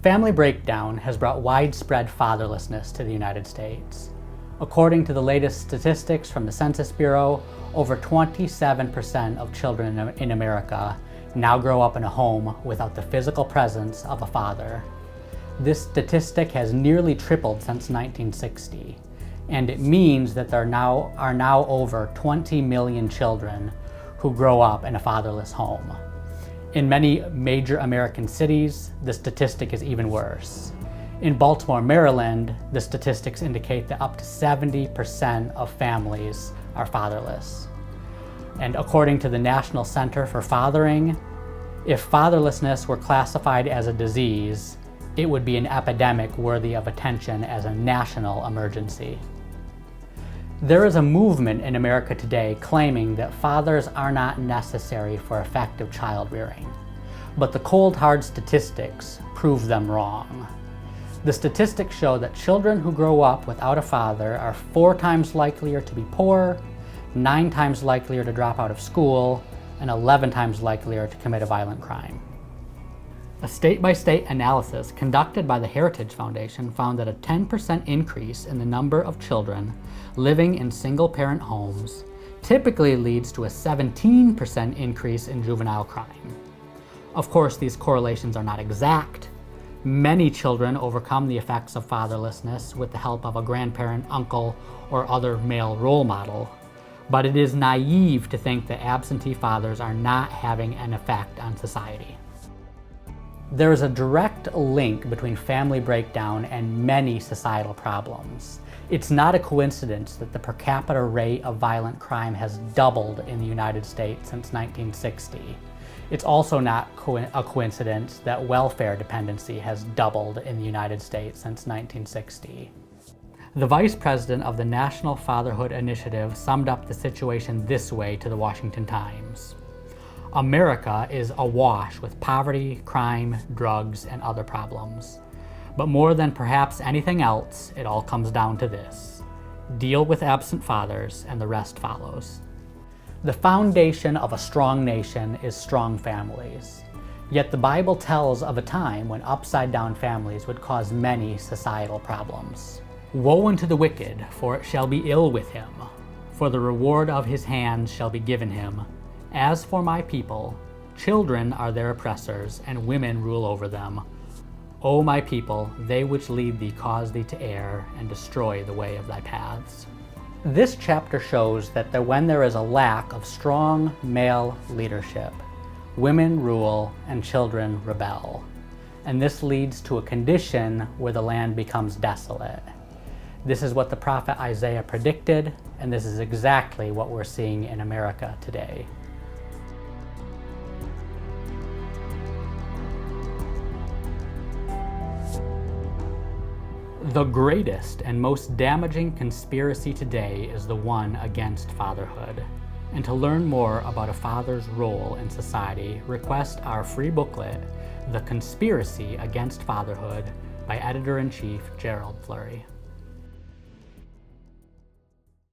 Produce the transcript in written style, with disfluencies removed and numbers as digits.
Family breakdown has brought widespread fatherlessness to the United States. According to the latest statistics from the Census Bureau, over 27% of children in America now grow up in a home without the physical presence of a father. This statistic has nearly tripled since 1960, and it means that there are now over 20 million children who grow up in a fatherless home. In many major American cities, the statistic is even worse. In Baltimore, Maryland, the statistics indicate that up to 70% of families are fatherless. And according to the National Center for Fathering, if fatherlessness were classified as a disease, it would be an epidemic worthy of attention as a national emergency. There is a movement in America today claiming that fathers are not necessary for effective child rearing, but the cold hard statistics prove them wrong. The statistics show that children who grow up without a father are 4 times likelier to be poor, 9 times likelier to drop out of school, and 11 times likelier to commit a violent crime. A state-by-state analysis conducted by the Heritage Foundation found that a 10% increase in the number of children living in single-parent homes typically leads to a 17% increase in juvenile crime. Of course, these correlations are not exact. Many children overcome the effects of fatherlessness with the help of a grandparent, uncle, or other male role model, but it is naive to think that absentee fathers are not having an effect on society. There is a direct link between family breakdown and many societal problems. It's not a coincidence that the per capita rate of violent crime has doubled in the United States since 1960. It's also not a coincidence that welfare dependency has doubled in the United States since 1960. The vice president of the National Fatherhood Initiative summed up the situation this way to the Washington Times. America is awash with poverty, crime, drugs, and other problems. But more than perhaps anything else, it all comes down to this: deal with absent fathers and the rest follows. The foundation of a strong nation is strong families. Yet the Bible tells of a time when upside-down families would cause many societal problems. Woe unto the wicked, for it shall be ill with him, for the reward of his hands shall be given him. As for my people, children are their oppressors, and women rule over them. O my people, they which lead thee cause thee to err, and destroy the way of thy paths. This chapter shows that when there is a lack of strong male leadership, women rule and children rebel. And this leads to a condition where the land becomes desolate. This is what the prophet Isaiah predicted, and this is exactly what we're seeing in America today. The greatest and most damaging conspiracy today is the one against fatherhood. And to learn more about a father's role in society, request our free booklet, The Conspiracy Against Fatherhood, by Editor-in-Chief Gerald Flurry.